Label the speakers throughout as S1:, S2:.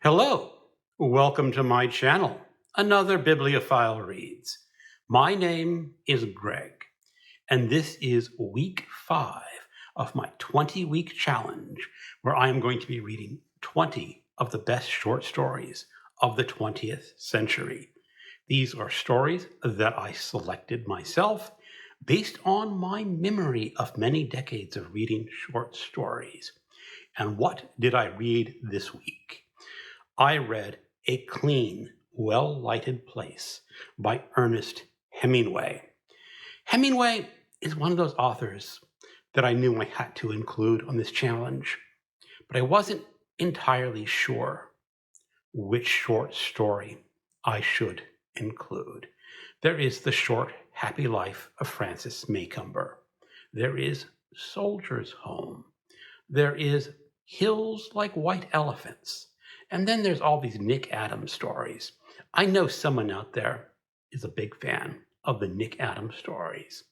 S1: Hello, welcome to my channel, Another Bibliophile Reads. My name is Greg, and this is week 5 of my 20-week challenge, where I am going to be reading 20 of the best short stories of the 20th century. These are stories that I selected myself based on my memory of many decades of reading short stories. And what did I read this week? I read A Clean, Well-Lighted Place by Ernest Hemingway. Hemingway is one of those authors that I knew I had to include on this challenge, but I wasn't entirely sure which short story I should include. There is The Short, Happy Life of Francis Maycomber. There is Soldier's Home. There is Hills Like White Elephants. And then there's all these Nick Adams stories. I know someone out there is a big fan of the Nick Adams stories.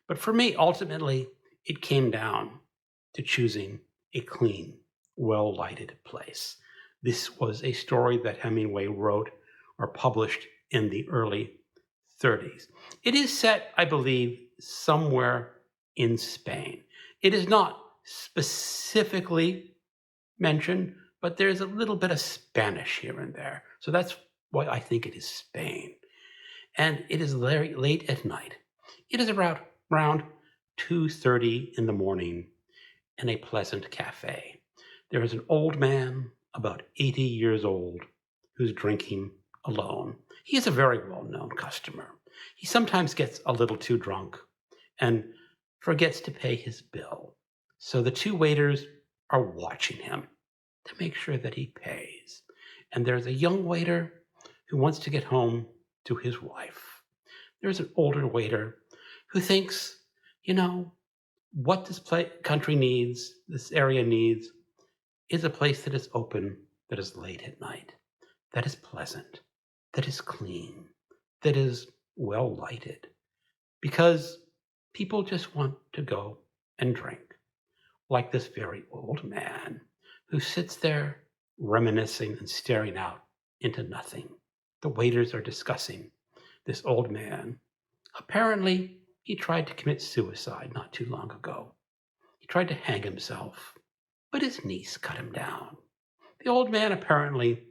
S1: But for me, ultimately, it came down to choosing A Clean, Well-Lighted Place. This was a story that Hemingway wrote or published in the early 30s. It is set, I believe, somewhere in Spain. It is not specifically mentioned, but there's a little bit of Spanish here and there. So that's why I think it is Spain. And it is very late at night. It is around 2:30 in the morning in a pleasant cafe. There is an old man, about 80 years old, who's drinking alone. He is a very well-known customer. He sometimes gets a little too drunk and forgets to pay his bill. So the two waiters are watching him to make sure that he pays. And there's a young waiter who wants to get home to his wife. There's an older waiter who thinks, what this country needs, this area needs, is a place that is open, that is late at night, that is pleasant, that is clean, that is well lighted, because people just want to go and drink, like this very old man who sits there reminiscing and staring out into nothing. The waiters are discussing this old man. Apparently, he tried to commit suicide not too long ago. He tried to hang himself, but his niece cut him down. The old man apparently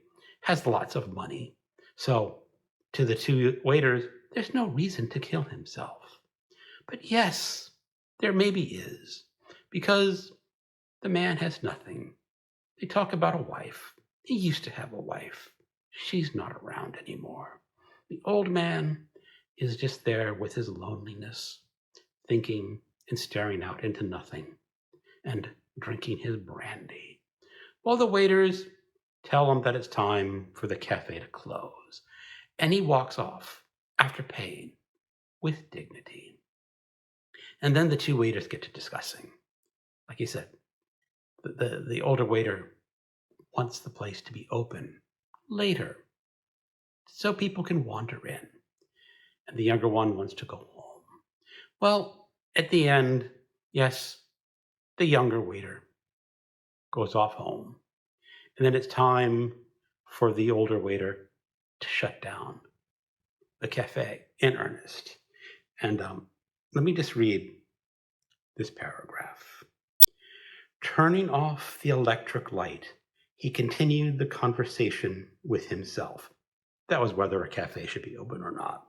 S1: has lots of money, so to the two waiters, there's no reason to kill himself. But yes, there maybe is, because the man has nothing. They talk about a wife. He used to have a wife. She's not around anymore. The old man is just there with his loneliness, thinking and staring out into nothing and drinking his brandy, while the waiters tell him that it's time for the cafe to close. And he walks off after paying with dignity. And then the two waiters get to discussing. Like you said, the older waiter wants the place to be open later so people can wander in. And the younger one wants to go home. Well, at the end, yes, the younger waiter goes off home. And then it's time for the older waiter to shut down the cafe in earnest. And let me just read this paragraph. Turning off the electric light, he continued the conversation with himself. That was whether a cafe should be open or not.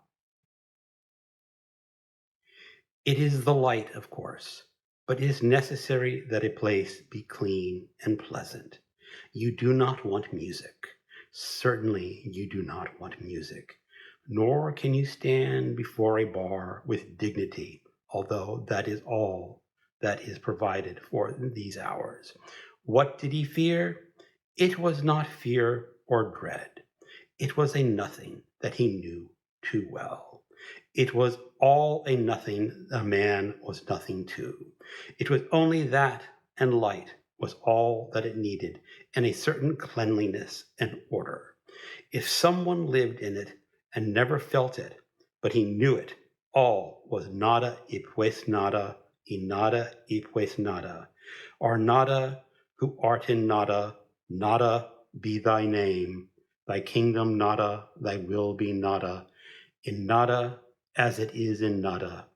S1: It is the light, of course, but it is necessary that a place be clean and pleasant. You do not want music. Certainly you do not want music. Nor can you stand before a bar with dignity, although that is all that is provided for these hours. What did he fear? It was not fear or dread. It was a nothing that he knew too well. It was all a nothing a man was nothing to. It was only that, and light was all that it needed, and a certain cleanliness and order. If someone lived in it and never felt it, but he knew it, all was nada y pues nada, y nada y pues nada, or nada who art in nada, nada be thy name, thy kingdom nada, thy will be nada, in nada as it is in nada.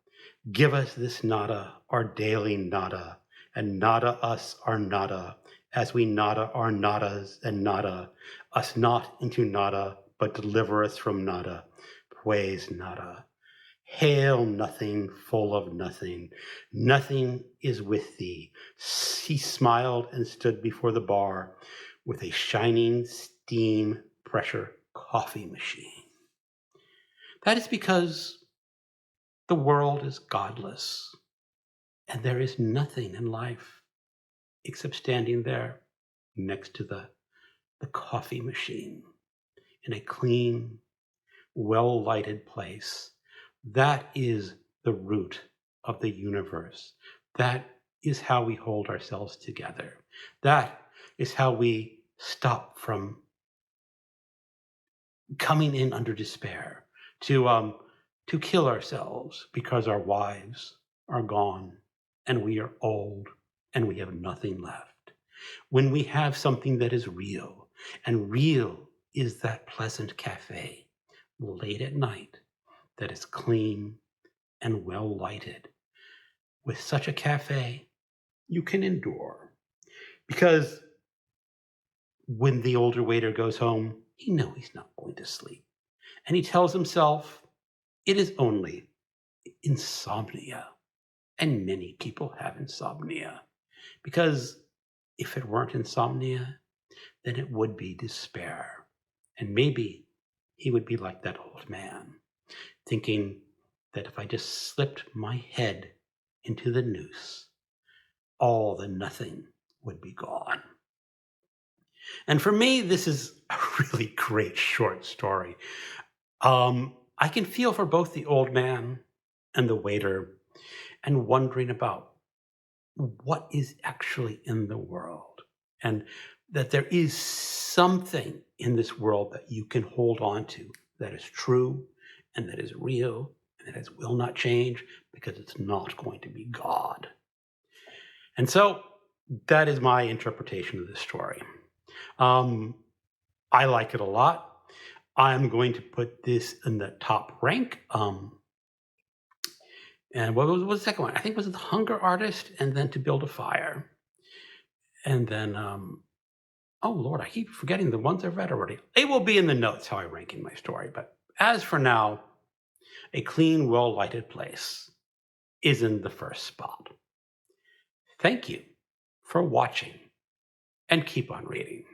S1: Give us this nada, our daily nada, and nada us our nada, as we nada our nadas and nada, us not into nada, but deliver us from nada. Praise nada. Hail nothing, full of nothing. Nothing is with thee. He smiled and stood before the bar with a shining steam pressure coffee machine. That is because the world is godless, and there is nothing in life except standing there next to the coffee machine in a clean, well-lighted place. That is the root of the universe. That is how we hold ourselves together. That is how we stop from coming in under despair, to kill ourselves because our wives are gone and we are old and we have nothing left. When we have something that is real, and real is that pleasant cafe late at night that is clean and well lighted. With such a cafe, you can endure. Because when the older waiter goes home, he knows he's not going to sleep. And he tells himself, it is only insomnia. And many people have insomnia. Because if it weren't insomnia, then it would be despair. And maybe he would be like that old man, thinking that if I just slipped my head into the noose, all the nothing would be gone. And for me, this is a really great short story. I can feel for both the old man and the waiter and wondering about what is actually in the world, and that there is something in this world that you can hold on to that is true and that is real and that will not change because it's not going to be God. And so that is my interpretation of this story. I like it a lot. I'm going to put this in the top rank. And what was the second one? I think it was The Hunger Artist, and then To Build a Fire. And then, oh Lord, I keep forgetting the ones I've read already. It will be in the notes how I rank in my story. But as for now, A Clean, Well-Lighted Place is in the first spot. Thank you for watching, and keep on reading.